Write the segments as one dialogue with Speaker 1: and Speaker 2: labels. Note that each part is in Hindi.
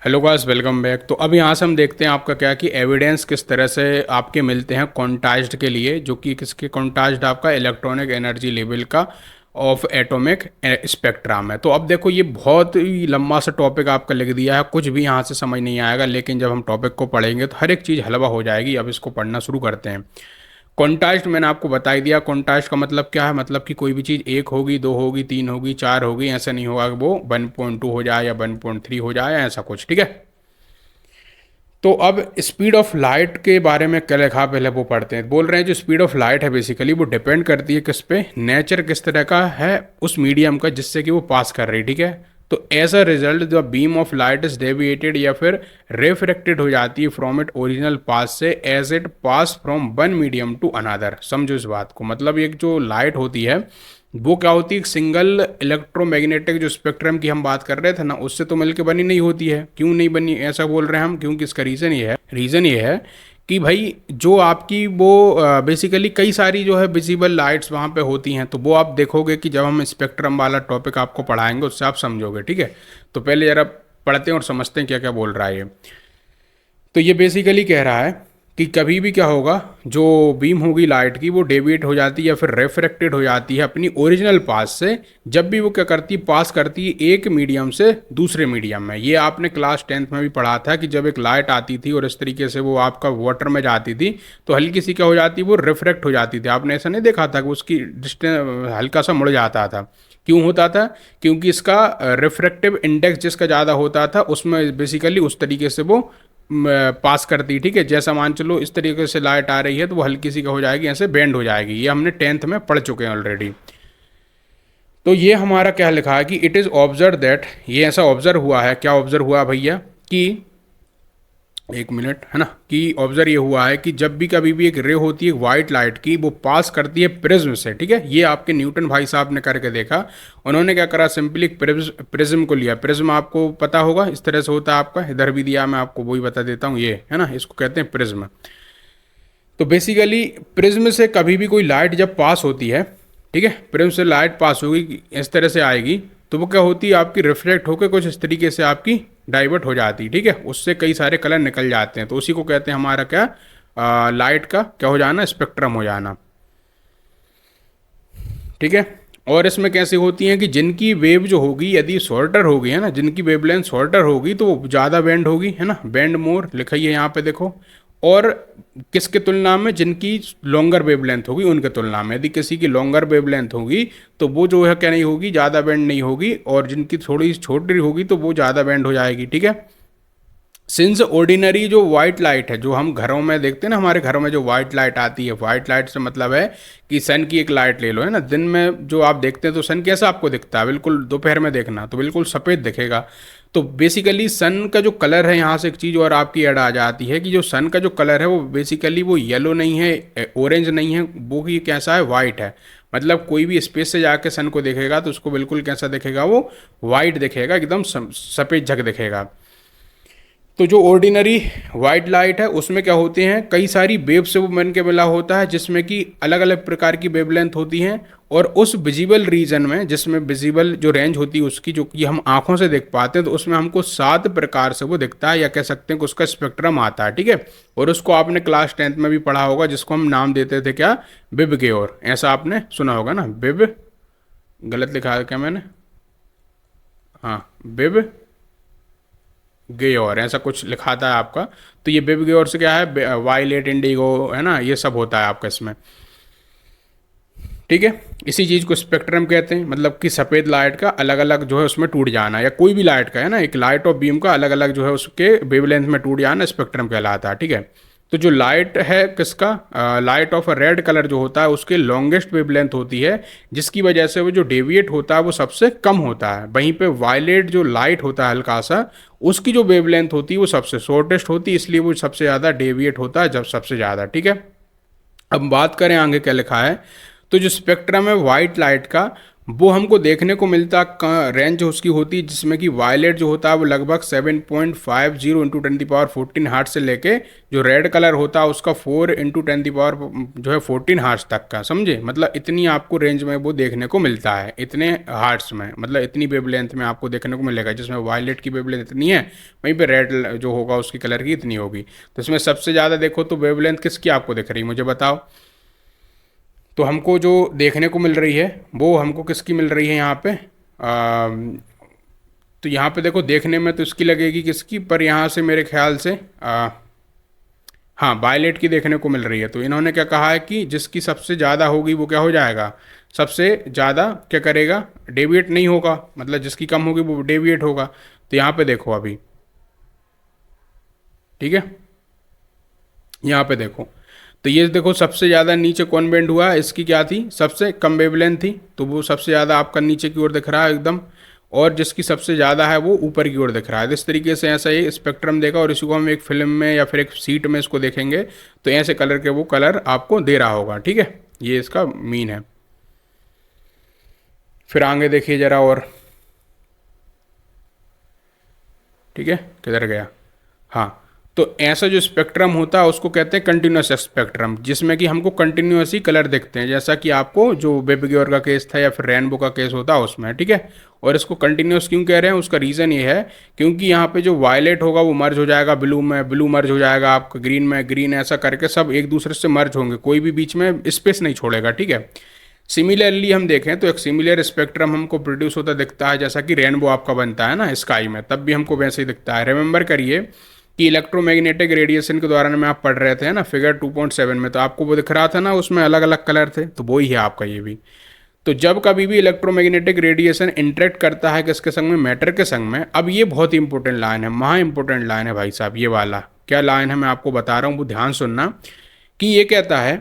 Speaker 1: Hello guys, welcome back. तो अब यहाँ से हम देखते हैं आपका क्या कि एविडेंस किस तरह से आपके मिलते हैं क्वांटाइज्ड के लिए, जो कि किसके क्वांटाइज्ड आपका इलेक्ट्रॉनिक एनर्जी लेवल का ऑफ एटॉमिक स्पेक्ट्रम है। तो अब देखो, ये बहुत ही लंबा सा टॉपिक आपका लिख दिया है, कुछ भी यहाँ से समझ नहीं आएगा, लेकिन जब हम टॉपिक को पढ़ेंगे तो हर एक चीज़ हलवा हो जाएगी। अब इसको पढ़ना शुरू करते हैं। कॉन्टास्ट मैंने आपको बता ही दिया। कॉन्टास्ट का मतलब क्या है? मतलब कि कोई भी चीज़ एक होगी, दो होगी, तीन होगी, चार होगी, ऐसा नहीं होगा कि वो 1.2 हो जाए या 1.3 हो जाए, ऐसा कुछ। ठीक है। तो अब स्पीड ऑफ लाइट के बारे में क्या लिखा, पहले वो पढ़ते हैं। बोल रहे हैं जो स्पीड ऑफ लाइट है बेसिकली वो डिपेंड करती है किस पे, नेचर किस तरह का है उस मीडियम का जिससे कि वो पास कर रही है। ठीक है। तो as a result the beam of light is deviated या फिर रिफ्रैक्टेड हो जाती है फ्रॉम इट ओरिजिनल पास से as it pass from one medium to another. समझो इस बात को। मतलब एक जो लाइट होती है वो क्या होती है, सिंगल इलेक्ट्रोमैग्नेटिक जो स्पेक्ट्रम की हम बात कर रहे थे ना, उससे तो मिलकर बनी नहीं होती है। क्यों नहीं बनी ऐसा बोल रहे हैं हम? क्योंकि इसका रीज़न ये है कि भाई जो आपकी वो बेसिकली कई सारी जो है विजिबल लाइट्स वहाँ पे होती हैं। तो वो आप देखोगे कि जब हम स्पेक्ट्रम वाला टॉपिक आपको पढ़ाएंगे उससे आप समझोगे। ठीक है। तो पहले ज़रा पढ़ते हैं और समझते हैं क्या क्या बोल रहा है ये। तो ये बेसिकली कह रहा है कि कभी भी क्या होगा, जो बीम होगी लाइट की वो डेविएट हो जाती है या फिर रिफ्रैक्टेड हो जाती है अपनी ओरिजिनल पास से, जब भी वो क्या करती है, पास करती है एक मीडियम से दूसरे मीडियम में। ये आपने क्लास 10th में भी पढ़ा था कि जब एक लाइट आती थी और इस तरीके से वो आपका वाटर में जाती थी तो हल्की सी क्या हो जाती, वो रिफ्रैक्ट हो जाती थी। आपने ऐसा नहीं देखा था कि उसकी डिस्टेंस हल्का सा मुड़ जाता था? क्यों होता था? क्योंकि इसका रिफ्रैक्टिव इंडेक्स जिसका ज़्यादा होता था उसमें बेसिकली उस तरीके से वो पास करती। ठीक है। जैसा मान चलो इस तरीके से लाइट आ रही है तो वो हल्की सी क्या हो जाएगी, ऐसे बेंड हो जाएगी। ये हमने 10th में पढ़ चुके हैं ऑलरेडी। तो ये हमारा क्या लिखा है कि इट इज़ ऑब्जर्व दैट, ये ऐसा ऑब्जर्व हुआ है। क्या ऑब्जर्व हुआ भैया? कि एक मिनट, है ना, कि ऑब्जर्व ये हुआ है कि जब भी कभी भी एक रे होती है वाइट लाइट की, वो पास करती है प्रिज्म से। ठीक है। ये आपके न्यूटन भाई साहब ने करके देखा। उन्होंने क्या करा, सिंपली एक प्रिज्म को लिया। प्रिज्म आपको पता होगा इस तरह से होता है, आपका इधर भी दिया, मैं आपको वही बता देता हूँ। ये है ना, इसको कहते हैं प्रिज्म। तो बेसिकली प्रिज्म से कभी भी कोई लाइट जब पास होती है, ठीक है, प्रिज्म से लाइट पास होगी, इस तरह से आएगी, तो वो क्या होती है, आपकी रिफ्लेक्ट होकर कुछ इस तरीके से आपकी डाइवर्ट हो जाती है। ठीक है। उससे कई सारे कलर निकल जाते हैं। तो उसी को कहते हैं हमारा क्या, लाइट का क्या हो जाना, स्पेक्ट्रम हो जाना। ठीक है। और इसमें कैसे होती हैं कि जिनकी वेव जो होगी यदि शॉर्टर होगी, है ना, जिनकी वेवलेंथ शॉर्टर होगी तो वो ज़्यादा बैंड होगी, है ना, बैंड मोर लिखा ही है यहाँ पे देखो। और किसके तुलना में? जिनकी लॉन्गर वेवलेंथ होगी उनके तुलना में। यदि किसी की लॉन्गर वेवलेंथ होगी तो वो जो है क्या नहीं होगी, ज़्यादा बैंड नहीं होगी, और जिनकी थोड़ी छोटी होगी तो वो ज़्यादा बैंड हो जाएगी। ठीक है। सिंस ऑर्डिनरी जो वाइट लाइट है, जो हम घरों में देखते हैं ना, हमारे घरों में जो वाइट लाइट आती है, वाइट लाइट से मतलब है कि सन की एक लाइट ले लो, है ना, दिन में जो आप देखते हैं तो सन कैसा आपको दिखता है? बिल्कुल दोपहर में देखना तो बिल्कुल सफ़ेद दिखेगा। तो बेसिकली सन का जो कलर है, यहाँ से एक चीज़ और आपकी ऐड आ जाती है कि जो सन का जो कलर है वो बेसिकली वो येलो नहीं है, ऑरेंज नहीं है, वो ही कैसा है, वाइट है। मतलब कोई भी स्पेस से जाके सन को देखेगा तो उसको बिल्कुल कैसा दिखेगा, वो वाइट दिखेगा, एकदम सफ़ेद झक दिखेगा। तो जो ऑर्डिनरी वाइट लाइट है उसमें क्या होते हैं, कई सारी वेव से वो बन के मिला होता है, जिसमें कि अलग अलग प्रकार की वेवलेंथ होती हैं। और उस विजिबल रीजन में, जिसमें विजिबल जो रेंज होती है उसकी, जो कि हम आंखों से देख पाते हैं, तो उसमें हमको 7 प्रकार से वो दिखता है, या कह सकते हैं कि उसका स्पेक्ट्रम आता है। ठीक है। और उसको आपने क्लास 10th में भी पढ़ा होगा, जिसको हम नाम देते थे क्या, बिब गेओर। ऐसा आपने सुना होगा ना, बिब, गलत लिखा है क्या मैंने? हाँ, बिब गेयोर ऐसा कुछ लिखा था आपका। तो ये बेबी गेयोर से क्या है, वायलेट, इंडिगो, है ना, ये सब होता है आपका इसमें। ठीक है। इसी चीज़ को स्पेक्ट्रम कहते हैं। मतलब कि सफ़ेद लाइट का अलग अलग जो है उसमें टूट जाना, या कोई भी लाइट का, है ना, एक लाइट और बीम का अलग अलग जो है उसके वेवलेंथ में टूट जाना स्पेक्ट्रम कहलाता है। ठीक है। तो जो लाइट है किसका, light of a red colour जो होता है उसके लॉन्गेस्ट वेवलेंथ होती है, जिसकी वजह से वो जो डेविएट होता है वो सबसे कम होता है। वहीं पे वायलेट जो लाइट होता है हल्का सा, उसकी जो वेवलेंथ होती है वो सबसे शॉर्टेस्ट होती है, इसलिए वो सबसे ज़्यादा डेविएट होता है, जब सबसे ज़्यादा। ठीक है। अब बात करें आगे क्या लिखा है। तो जो स्पेक्ट्रम है वाइट लाइट का, वो हमको देखने को मिलता रेंज उसकी होती है, जिसमें कि वायलेट जो होता है वो लगभग 7.50 इंटू 10 की पावर 14 हार्ट से लेके जो रेड कलर होता है उसका 4 इंटू 10 की पावर जो है 14 हार्ट्स तक का, समझे। मतलब इतनी आपको रेंज में वो देखने को मिलता है, इतने हार्ट्स में, मतलब इतनी वेवलेंथ में आपको देखने को मिलेगा। जिसमें वायलेट की वेवलेंथ इतनी है, वहीं पे रेड जो होगा उसकी कलर की इतनी होगी। तो इसमें सबसे ज़्यादा देखो तो वेवलेंथ किसकी आपको दिख रही है, मुझे बताओ। तो हमको जो देखने को मिल रही है वो हमको किसकी मिल रही है यहाँ पे, तो यहाँ पे देखो देखने में तो इसकी लगेगी किसकी, पर यहाँ से मेरे ख्याल से हाँ वायलेट की देखने को मिल रही है। तो इन्होंने क्या कहा है कि जिसकी सबसे ज़्यादा होगी वो क्या हो जाएगा, सबसे ज़्यादा क्या करेगा, डेविएट नहीं होगा, मतलब जिसकी कम होगी वो डेविएट होगा। तो यहाँ पे देखो अभी, ठीक है, यहाँ पे देखो, तो ये देखो सबसे ज़्यादा नीचे कौन बेंड हुआ, इसकी क्या थी, सबसे कम वेवलेंथ थी, तो वो सबसे ज़्यादा आपका नीचे की ओर दिख रहा है एकदम, और जिसकी सबसे ज़्यादा है वो ऊपर की ओर दिख रहा है। तो इस तरीके से ऐसा ये स्पेक्ट्रम देगा, और इसी को हम एक फिल्म में या फिर एक सीट में इसको देखेंगे तो ऐसे कलर के वो कलर आपको दे रहा होगा, ठीक है। ये इसका मीन है। फिर आगे देखिए ज़रा और, ठीक है, किधर गया, हाँ। तो ऐसा जो स्पेक्ट्रम होता है उसको कहते हैं कंटिन्यूस स्पेक्ट्रम, जिसमें कि हमको कंटिन्यूस ही कलर दिखते हैं, जैसा कि आपको जो बेबी ग्योर का केस था या फिर रेनबो का केस होता है उसमें, ठीक है। और इसको कंटिन्यूस क्यों कह रहे हैं, उसका रीज़न ये है क्योंकि यहाँ पे जो वायलेट होगा वो मर्ज हो जाएगा ब्लू में, ब्लू मर्ज हो जाएगा आपका ग्रीन में, ग्रीन, ऐसा करके सब एक दूसरे से मर्ज होंगे, कोई भी बीच में स्पेस नहीं छोड़ेगा, ठीक है। सिमिलरली हम देखें तो एक सिमिलर स्पेक्ट्रम हमको प्रोड्यूस होता दिखता है, जैसा कि रेनबो आपका बनता है ना स्काई में, तब भी हमको वैसे ही दिखता है। रिमेंबर करिए कि इलेक्ट्रोमैग्नेटिक रेडिएशन के दौरान में आप पढ़ रहे थे ना फिगर 2.7 में, तो आपको वो दिख रहा था ना, उसमें अलग अलग कलर थे, तो वही है आपका ये भी। तो जब कभी भी इलेक्ट्रोमैग्नेटिक रेडिएशन इंटरेक्ट करता है किसके संग में, मैटर के संग में, अब ये बहुत ही इंपॉर्टेंट लाइन है, महा इंपॉर्टेंट लाइन है भाई साहब, ये वाला क्या लाइन है मैं आपको बता रहा हूँ, वो ध्यान सुनना। कि ये कहता है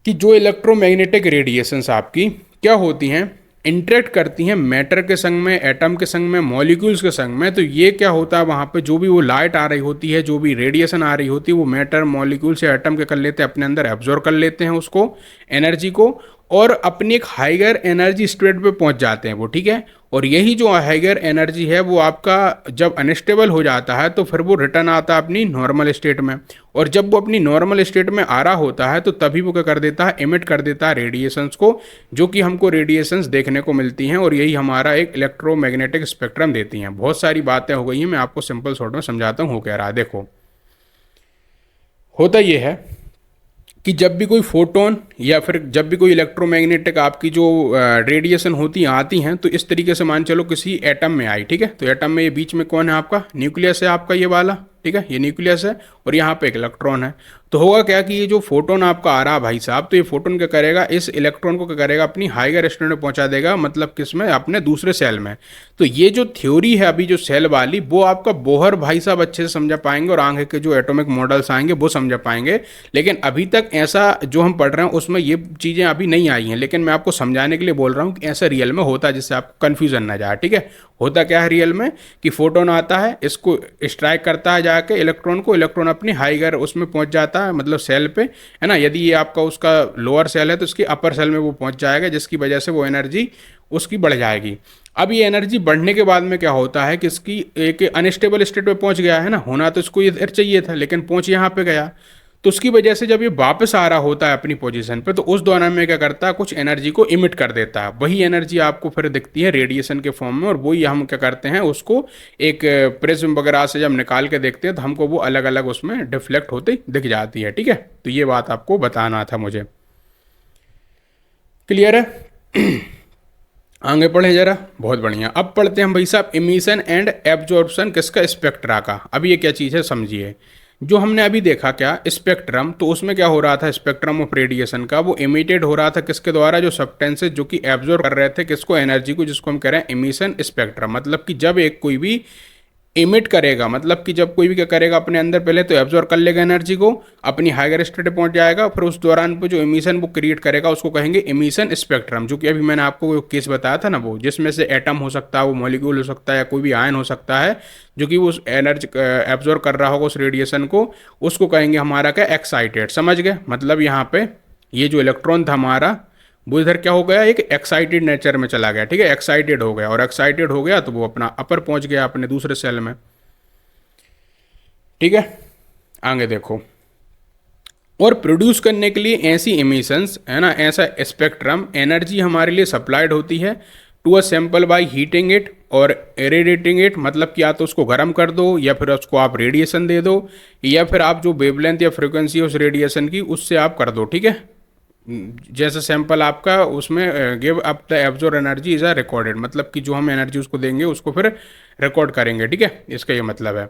Speaker 1: कि जो इलेक्ट्रोमैग्नेटिक रेडिएशंस आपकी क्या होती हैं, इंटरेक्ट करती हैं मैटर के संग में, एटम के संग में, मॉलिक्यूल्स के संग में, तो ये क्या होता है वहाँ पे जो भी वो लाइट आ रही होती है, जो भी रेडिएशन आ रही होती है, वो मैटर मॉलिक्यूल्स या एटम के कर लेते हैं, अपने अंदर एब्जॉर्ब कर लेते हैं उसको, एनर्जी को, और अपनी एक हाइगर एनर्जी स्टेट पे पहुंच जाते हैं वो, ठीक है। और यही जो हाइगर एनर्जी है वो आपका जब अनस्टेबल हो जाता है तो फिर वो रिटर्न आता है अपनी नॉर्मल स्टेट में, और जब वो अपनी नॉर्मल स्टेट में आ रहा होता है तो तभी वो क्या कर देता है, एमिट कर देता है रेडिएशंस को, जो कि हमको रेडिएशंस देखने को मिलती हैं, और यही हमारा एक इलेक्ट्रोमैग्नेटिक स्पेक्ट्रम देती हैं। बहुत सारी बातें हो गई हैं, मैं आपको सिंपल शॉर्ट में समझाता हूँ हो क्या रहा है। देखो होता ये है कि जब भी कोई फोटोन या फिर जब भी कोई इलेक्ट्रोमैग्नेटिक आपकी जो रेडिएशन होती आती हैं, तो इस तरीके से मान चलो किसी एटम में आई, ठीक है। तो एटम में ये बीच में कौन है आपका, न्यूक्लियस है आपका ये वाला, ठीक है, ये न्यूक्लियस है, और यहाँ पे एक इलेक्ट्रॉन है। तो होगा क्या कि ये जो फोटोन आपका आ रहा भाई साहब, तो ये फोटोन क्या करेगा, इस इलेक्ट्रॉन को क्या करेगा, अपनी हाइगर स्टेट में पहुंचा देगा, मतलब किसमें, अपने दूसरे सेल में। तो ये जो थ्योरी है अभी जो सेल वाली, वो आपका बोहर भाई साहब अच्छे से समझा पाएंगे, और आगे के जो एटॉमिक मॉडल्स आएंगे वो समझा पाएंगे। लेकिन अभी तक ऐसा जो हम पढ़ रहे हैं उसमें ये चीज़ें अभी नहीं आई हैं, लेकिन मैं आपको समझाने के लिए बोल रहा हूँ कि ऐसा रियल में होता है, जिससे आपको कन्फ्यूजन ना जाए, ठीक है। होता क्या है रियल में कि फोटोन आता है, इसको स्ट्राइक करता है जाके इलेक्ट्रॉन को, इलेक्ट्रॉन अपनी हाइगर उसमें पहुंच जाता है, मतलब सेल पे, है ना। यदि ये आपका उसका लोअर सेल है तो इसकी अपर सेल में वो पहुंच जाएगा, जिसकी वजह से वो एनर्जी उसकी बढ़ जाएगी। अब ये एनर्जी बढ़ने के बाद में क्या होता है कि इसकी एक अनस्टेबल स्टेट पे पहुंच गया है ना, होना तो इसको इधर चाहिए था लेकिन पहुंच यहाँ पे गया, तो उसकी वजह से जब ये वापस आ रहा होता है अपनी पोजीशन पे, तो उस दौरान में क्या करता है, कुछ एनर्जी को इमिट कर देता है। वही एनर्जी आपको फिर दिखती है रेडिएशन के फॉर्म में, और वही हम क्या करते हैं, उसको एक प्रिज्म वगैरह से जब निकाल के देखते हैं तो हमको वो अलग अलग उसमें डिफ्लेक्ट होते दिख जाती है, ठीक है। तो ये बात आपको बताना था मुझे, क्लियर है। आगे पढ़े जरा, बहुत बढ़िया। अब पढ़ते हैं हम भाई साहब इमिशन एंड एब्जॉर्प्शन किसका, स्पेक्ट्रा का। अब ये क्या चीज़ है समझिए, जो हमने अभी देखा क्या स्पेक्ट्रम, तो उसमें क्या हो रहा था, स्पेक्ट्रम ऑफ रेडिएशन का वो इमिटेड हो रहा था किसके द्वारा, जो सब्सटेंसेस जो कि एब्जॉर्ब कर रहे थे किसको, एनर्जी को, जिसको हम कह रहे हैं इमिशन स्पेक्ट्रम। मतलब कि जब एक कोई भी इमिट करेगा, मतलब कि जब कोई भी क्या करेगा अपने अंदर, पहले तो एब्जॉर्ब कर लेगा एनर्जी को, अपनी हाइगर स्टेट पे पहुंच जाएगा, फिर उस दौरान पे जो इमिशन वो क्रिएट करेगा उसको कहेंगे इमिशन स्पेक्ट्रम। जो कि अभी मैंने आपको केस बताया था ना, वो जिसमें से एटम हो सकता है, वो मॉलिक्यूल हो सकता है, या कोई भी आयन हो सकता है, जो कि वो एनर्जी एब्जॉर्ब कर रहा होगा उस रेडिएशन को, उसको कहेंगे हमारा क्या, एक्साइटेड। समझ गए, मतलब यहाँ पे ये जो इलेक्ट्रॉन था हमारा वो इधर क्या हो गया, एक एक्साइटेड नेचर में चला गया, ठीक है, एक्साइटेड हो गया, और एक्साइटेड हो गया तो वो अपना अपर पहुंच गया अपने दूसरे सेल में, ठीक है। आगे देखो, और प्रोड्यूस करने के लिए ऐसी एमिशंस है ना, ऐसा स्पेक्ट्रम एनर्जी हमारे लिए सप्लाइड होती है to a sample by heating it और इरेडिएटिंग इट, मतलब कि या तो उसको गर्म कर दो या फिर उसको आप रेडिएशन दे दो, या फिर आप जो वेवलेंथ या फ्रीक्वेंसी है उस रेडिएशन की उससे आप कर दो, ठीक है। जैसे सैंपल आपका उसमें give up the absorb energy is a recorded, मतलब कि जो हम एनर्जी उसको देंगे उसको फिर रिकॉर्ड करेंगे, ठीक है, इसका ये मतलब है।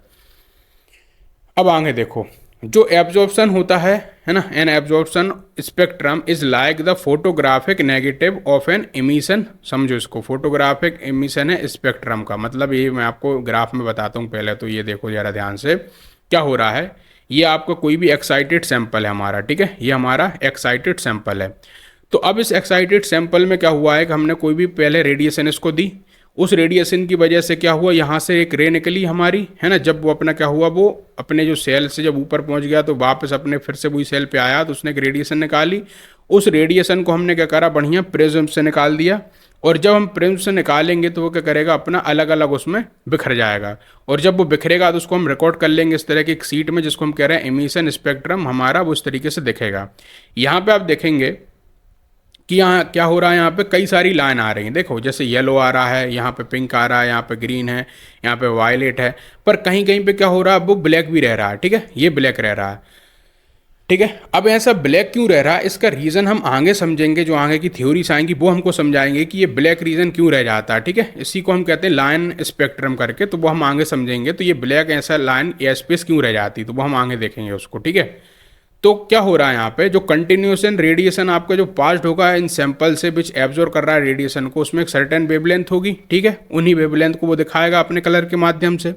Speaker 1: अब आगे देखो, जो एब्जॉर्प्शन होता है ना, an absorption spectrum is like the photographic negative of an emission, समझो इसको, फोटोग्राफिक एमिशन है स्पेक्ट्रम का, मतलब ये मैं आपको ग्राफ में बताता हूँ पहले, तो ये देखो जरा ध्यान से क्या हो रहा है। ये आपका कोई भी एक्साइटेड सैंपल है हमारा, ठीक है, ये हमारा एक्साइटेड सैंपल है। तो अब इस एक्साइटेड सैंपल में क्या हुआ है कि हमने कोई भी पहले रेडिएशन इसको दी, उस रेडिएशन की वजह से क्या हुआ, यहाँ से एक रे निकली हमारी, है ना, जब वो अपना क्या हुआ, वो अपने जो सेल से जब ऊपर पहुँच गया तो वापस अपने फिर से वही सेल पे आया, तो उसने एक रेडिएशन निकाली। उस रेडिएशन को हमने क्या करा, बढ़िया प्रिज्म से निकाल दिया, और जब हम प्रिज्म से निकालेंगे तो वो क्या करेगा, अपना अलग अलग उसमें बिखर जाएगा, और जब वो बिखरेगा तो उसको हम रिकॉर्ड कर लेंगे इस तरह की एक सीट में, जिसको हम कह रहे हैं एमिशन स्पेक्ट्रम हमारा, वो इस तरीके से दिखेगा। यहाँ पे आप देखेंगे कि यहाँ क्या हो रहा है, यहाँ पे कई सारी लाइन आ रही हैं, देखो जैसे येलो आ रहा है, यहाँ पे पिंक आ रहा है, यहाँ पे ग्रीन है, यहाँ पे वायलेट है, पर कहीं कहीं पे क्या हो रहा है, वो ब्लैक भी रह रहा है, ठीक है, ये ब्लैक रह रहा है, ठीक है। अब ऐसा ब्लैक क्यों रह रहा है, इसका रीज़न हम आगे समझेंगे, जो आगे की थ्योरीज आएंगी वो हमको समझाएंगे कि ये ब्लैक रीजन क्यों रह जाता है, ठीक है, इसी को हम कहते हैं लाइन स्पेक्ट्रम करके, तो वो हम आगे समझेंगे। तो ये ब्लैक ऐसा लाइन या स्पेस क्यों रह जाती, तो वो हम आगे देखेंगे उसको, ठीक है। तो क्या हो रहा है यहाँ पे, जो कंटिन्यूएशन रेडिएशन आपका जो पास्ड होगा इन सैंपल से विच एब्जॉर्ब कर रहा है रेडिएशन को, उसमें एक सर्टेन वेवलेंथ होगी, ठीक है, उन्हीं वेवलेंथ को वो दिखाएगा अपने कलर के माध्यम से।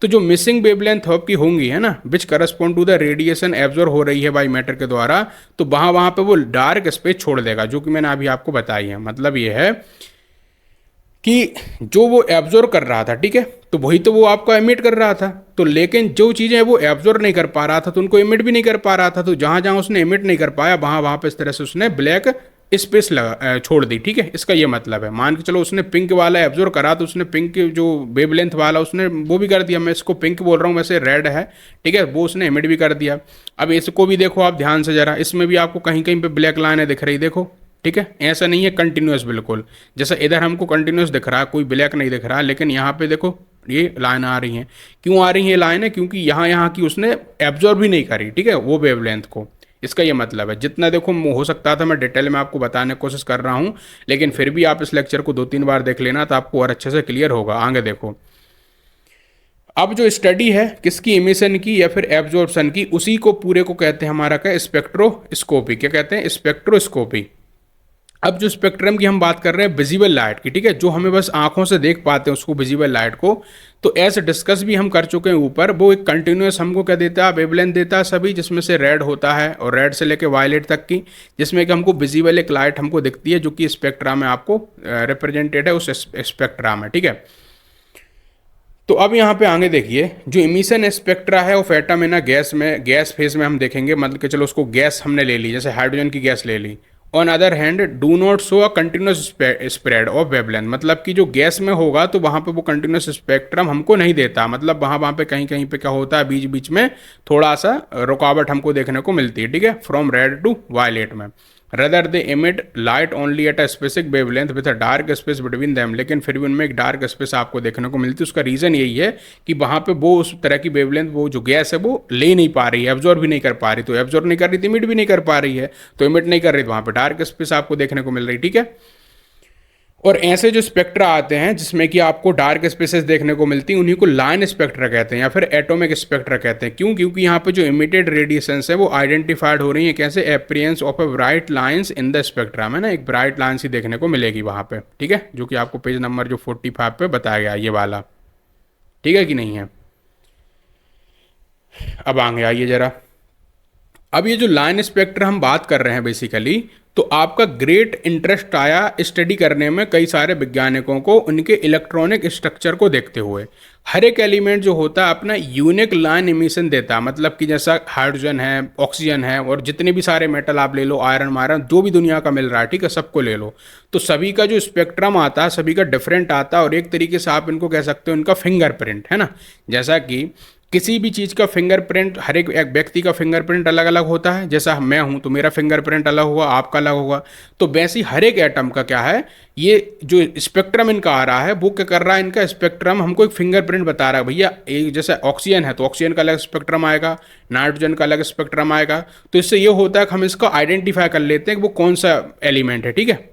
Speaker 1: तो जो मिसिंग वेवलेंथ आपकी होंगी, है ना, which correspond to the radiation absorb हो रही है बाई मैटर के द्वारा, तो वहाँ वहाँ पे वो डार्क स्पेस छोड़ देगा, जो कि मैंने अभी आपको बताई है। मतलब ये है कि जो वो एब्जॉर्ब कर रहा था, ठीक है, तो वही तो वो आपका एमिट कर रहा था, तो लेकिन जो चीज़ें वो एब्जॉर्ब नहीं कर पा रहा था तो उनको एमिट भी नहीं कर पा रहा था, तो जहाँ जहाँ उसने एमिट नहीं कर पाया वहाँ वहाँ पे इस तरह से उसने ब्लैक स्पेस लगा छोड़ दी, ठीक है, इसका ये मतलब है। मान के चलो उसने पिंक वाला एब्जॉर्ब करा, तो उसने पिंक जो वेवलेंथ वाला उसने वो भी कर दिया, मैं इसको पिंक बोल रहा हूँ, वैसे रेड है, ठीक है, वो उसने एमिट भी कर दिया। अब इसको भी देखो आप ध्यान से जरा, इसमें भी आपको कहीं कहीं पे ब्लैक लाइनें दिख रही, देखो, ठीक है, ऐसा नहीं है कंटिन्यूस बिल्कुल, जैसा इधर हमको कंटिन्यूस दिख रहा है, कोई ब्लैक नहीं दिख रहा, लेकिन यहाँ पे देखो ये लाइन आ रही हैं। क्यों आ रही है लाइन है, क्योंकि यहाँ यहाँ की उसने एब्जॉर्ब भी नहीं करी, ठीक है, वो वेवलेंथ को, इसका ये मतलब है। जितना देखो हो सकता था मैं डिटेल में आपको बताने की कोशिश कर रहा हूँ, लेकिन फिर भी आप इस लेक्चर को 2-3 बार देख लेना तो आपको और अच्छे से क्लियर होगा। आगे देखो, अब जो स्टडी है किसकी, इमिशन की या फिर एब्जॉर्प्शन की, उसी को पूरे को कहते हैं हमारा क्या, स्पेक्ट्रोस्कोपी। क्या कहते हैं, स्पेक्ट्रोस्कोपी। अब जो स्पेक्ट्रम की हम बात कर रहे हैं विजिबल लाइट की, ठीक है, जो हमें बस आंखों से देख पाते हैं उसको, विजिबल लाइट को, तो ऐसे डिस्कस भी हम कर चुके हैं ऊपर। वो एक कंटिन्यूस हमको क्या देता है, वेवलेंथ देता है सभी, जिसमें से रेड होता है, और रेड से लेके वायलेट तक की, जिसमें कि हमको विजिबल एक लाइट हमको दिखती है, जो कि स्पेक्ट्रा में आपको रिप्रेजेंटेड है, उस स्पेक्ट्रा में, ठीक है। तो अब यहाँ पे आगे देखिए, जो इमिशन स्पेक्ट्रा है वो एटम है ना, गैस में, गैस फेज में हम देखेंगे, मतलब कि चलो उसको गैस हमने ले ली, जैसे हाइड्रोजन की गैस ले ली। On other hand do not show a continuous spread of wavelength, मतलब कि जो गैस में होगा तो वहाँ पे वो कंटिन्यूस स्पेक्ट्रम हमको नहीं देता, मतलब वहाँ वहाँ पे कहीं कहीं पे क्या होता है, बीच बीच में थोड़ा सा रुकावट हमको देखने को मिलती है, ठीक है, फ्रॉम रेड टू वायलेट में। Rather they emit light only at a specific wavelength with a dark space between them, लेकिन फिर भी उनमें एक डार्क स्पेस आपको देखने को मिलती है। उसका रीज़न यही है कि वहाँ पे वो उस तरह की वेवलेंथ, वो जो गैस है वो ले नहीं पा रही है, एब्जॉर्ब भी नहीं कर पा रही, तो एब्जॉर्ब नहीं कर रही थी, इमिट भी नहीं कर पा रही है, तो इमिट नहीं कर रही, तो वहाँ पे डार्क स्पेस आपको देखने को मिल रही, ठीक है। और ऐसे जो स्पेक्ट्रा आते हैं जिसमें कि आपको डार्क स्पेसेस देखने को मिलती हैं, उन्हीं को लाइन स्पेक्ट्रा कहते हैं या फिर एटॉमिक स्पेक्ट्रा कहते हैं। क्यों, क्योंकि यहाँ पे जो इमिटेड रेडिएशंस है वो आइडेंटिफाइड हो रही है कैसे, appearance of a bright lines in the spectra में ना, एक ब्राइट लाइन सी देखने को मिलेगी वहाँ पे, ठीक है, जो कि आपको पेज नंबर जो 45 पे बताया गया ये वाला, ठीक है कि नहीं है। अब आगे आइए जरा, अब ये जो लाइन स्पेक्ट्रा हम बात कर रहे हैं बेसिकली, तो आपका ग्रेट इंटरेस्ट आया स्टडी करने में कई सारे वैज्ञानिकों को उनके इलेक्ट्रॉनिक स्ट्रक्चर को देखते हुए। हर एक एलिमेंट जो होता है अपना यूनिक लाइन इमिशन देता है, मतलब कि जैसा हाइड्रोजन है, ऑक्सीजन है, और जितने भी सारे मेटल आप ले लो, आयरन वायरन जो भी दुनिया का मिल रहा है, ठीक है, सबको ले लो, तो सभी का जो स्पेक्ट्रम आता है सभी का डिफरेंट आता है। और एक तरीके से आप इनको कह सकते हो इनका फिंगरप्रिंट है ना, जैसा कि किसी भी चीज़ का फिंगरप्रिंट, हर एक व्यक्ति का फिंगरप्रिंट अलग अलग होता है। जैसा मैं हूं तो मेरा फिंगरप्रिंट अलग होगा, आपका अलग होगा। तो वैसे ही हर एक एटम का क्या है, ये जो स्पेक्ट्रम इनका आ रहा है वो क्या कर रहा है, इनका स्पेक्ट्रम हमको एक फिंगरप्रिंट बता रहा है। भैया एक जैसे ऑक्सीजन है तो ऑक्सीजन का अलग स्पेक्ट्रम आएगा, नाइट्रोजन का अलग स्पेक्ट्रम आएगा। तो इससे ये होता है कि हम इसको आइडेंटिफाई कर लेते हैं कि वो कौन सा एलिमेंट है। ठीक है,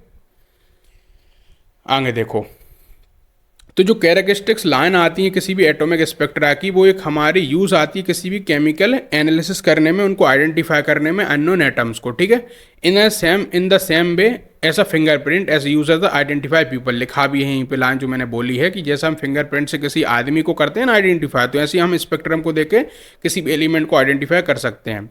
Speaker 1: आगे देखो, तो जो कैरेक्टरिस्टिक्स लाइन आती है किसी भी एटॉमिक स्पेक्ट्रा की, वो एक हमारी यूज़ आती है किसी भी केमिकल एनालिसिस करने में, उनको आइडेंटिफाई करने में अननोन एटम्स को। ठीक है, इन द सेम वे ऐसा fingerprint as use as the identify people, लिखा भी है यहीं पे लाइन जो मैंने बोली है कि जैसा हम फिंगरप्रिंट से किसी आदमी को करते हैं ना आइडेंटिफाई, तो ऐसे ही हम स्पेक्ट्रम को देख के किसी भी एलिमेंट को आइडेंटिफाई कर सकते हैं।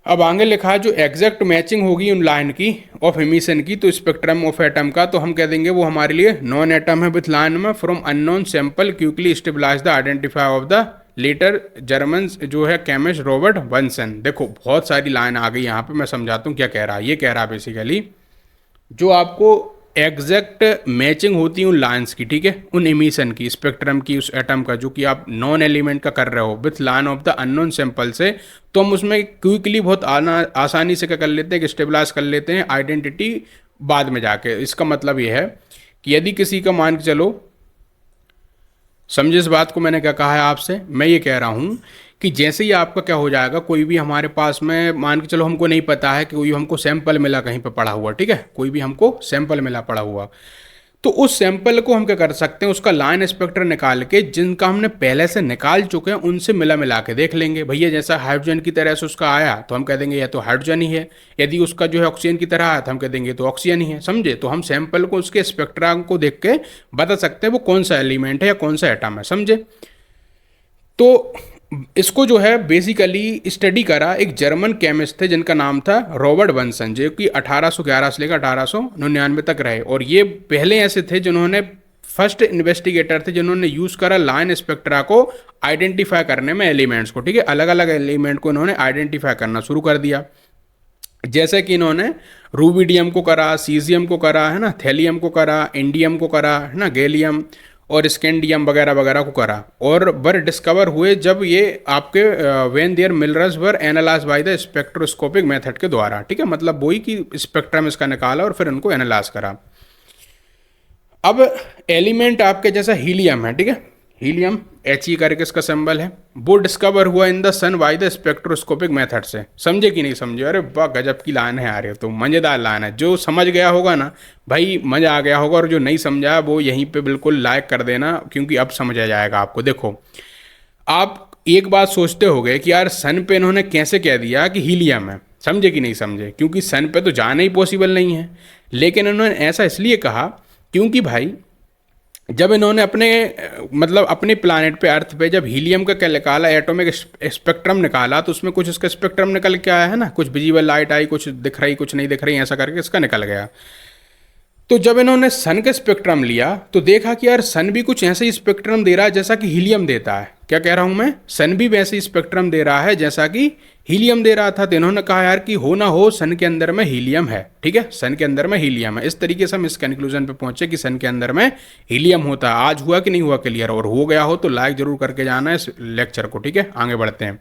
Speaker 1: अब आगे लिखा है जो एग्जैक्ट मैचिंग होगी उन लाइन की ऑफ एमिशन की, तो स्पेक्ट्रम ऑफ एटम का, तो हम कह देंगे वो हमारे लिए नॉन एटम है विथ लाइन में from unknown sample quickly stabilise the identify of the letter German जो है केमिस्ट रॉबर्ट बंसन। देखो बहुत सारी लाइन आ गई यहाँ पे, मैं समझाता हूँ क्या कह रहा है। ये कह रहा है बेसिकली जो आपको एग्जैक्ट मैचिंग होती है उन लाइन्स की, ठीक है, उन एमिशन की, स्पेक्ट्रम की, उस एटम का जो कि आप नॉन एलिमेंट का कर रहे हो with line of the unknown sample से, तो हम उसमें क्विकली बहुत आसानी से क्या कर लेते हैं कि स्टेबलाइज कर लेते हैं आइडेंटिटी बाद में जाके। इसका मतलब ये है कि यदि किसी का मान के चलो, समझे इस बात को मैंने क्या कहा है आपसे, मैं ये कह रहा हूँ कि जैसे ही आपका क्या हो जाएगा, कोई भी हमारे पास में मान के चलो हमको नहीं पता है कि कोई हमको सैंपल मिला कहीं पे पड़ा हुआ, ठीक है, कोई भी हमको सैंपल मिला पड़ा हुआ, तो उस सैंपल को हम क्या कर सकते हैं, उसका लाइन स्पेक्टर निकाल के जिनका हमने पहले से निकाल चुके हैं उनसे मिला मिला के देख लेंगे। भैया जैसा हाइड्रोजन की तरह से उसका आया तो हम कह देंगे यह तो हाइड्रोजन ही है, यदि उसका जो है ऑक्सीजन की तरह आया तो हम कह देंगे तो ऑक्सीजन ही है। समझे, तो हम सैंपल को उसके स्पेक्ट्रा को देख के बता सकते हैं वो कौन सा एलिमेंट है या कौन सा एटम है। समझे, तो इसको जो है बेसिकली स्टडी करा एक जर्मन केमिस्ट थे जिनका नाम था रॉबर्ट बंसन, जो कि 1811 से लेकर 1899 तक रहे। और ये पहले ऐसे थे जिन्होंने फर्स्ट इन्वेस्टिगेटर थे जिन्होंने यूज़ करा लाइन स्पेक्ट्रा को आइडेंटिफाई करने में एलिमेंट्स को। ठीक है, अलग अलग एलिमेंट को इन्होंने आइडेंटिफाई करना शुरू कर दिया, जैसे कि इन्होंने रूबिडियम को करा, सीजियम को करा, है ना, थैलियम को करा, इंडियम को करा, है ना, गैलियम और स्कैंडियम वगैरह वगैरह को करा। और वर डिस्कवर हुए जब ये आपके when there minerals were analyse by the spectroscopic method के द्वारा। ठीक है, मतलब वही कि स्पेक्ट्रम इसका निकाला और फिर उनको एनालाइज करा। अब एलिमेंट आपके जैसा हीलियम है, ठीक है, हीलियम He करके इसका सिंबल है, वो डिस्कवर हुआ in the sun by the spectroscopic method से। समझे कि नहीं समझे? अरे वाह गजब की लाइन है आ रही है, तो मज़ेदार लाइन है। जो समझ गया होगा ना भाई मज़ा आ गया होगा, और जो नहीं समझा वो यहीं पे बिल्कुल लाइक कर देना, क्योंकि अब समझ आ जाएगा आपको। देखो आप एक बात सोचते होगे कि यार सन पे इन्होंने कैसे कह दिया कि हीलियम है, समझे कि नहीं समझे? क्योंकि सन पे तो जाना ही पॉसिबल नहीं है, लेकिन इन्होंने ऐसा इसलिए कहा क्योंकि भाई जब इन्होंने अपने मतलब अपने प्लानट पे अर्थ पे जब हीलियम का क्या निकाला, एटॉमिक स्पेक्ट्रम निकाला, तो उसमें कुछ इसका स्पेक्ट्रम निकल के आया है ना, कुछ विजिबल लाइट आई, कुछ दिख रही कुछ नहीं दिख रही, ऐसा करके इसका निकल गया। तो जब इन्होंने सन का स्पेक्ट्रम लिया तो देखा कि यार सन भी कुछ ऐसे ही स्पेक्ट्रम दे रहा है जैसा कि हीलियम देता है। क्या कह रहा हूँ मैं? सन भी वैसे ही स्पेक्ट्रम दे रहा है जैसा कि हीलियम दे रहा था। तो इन्होंने कहा यार कि हो ना हो सन के अंदर में हीलियम है, ठीक है, सन के अंदर में हीलियम है। इस तरीके से हम इस कंक्लूजन पे पहुंचे कि सन के अंदर में हीलियम होता है। आज हुआ कि नहीं हुआ क्लियर? और हो गया हो तो लाइक जरूर करके जाना है इस लेक्चर को, ठीक है। आगे बढ़ते हैं।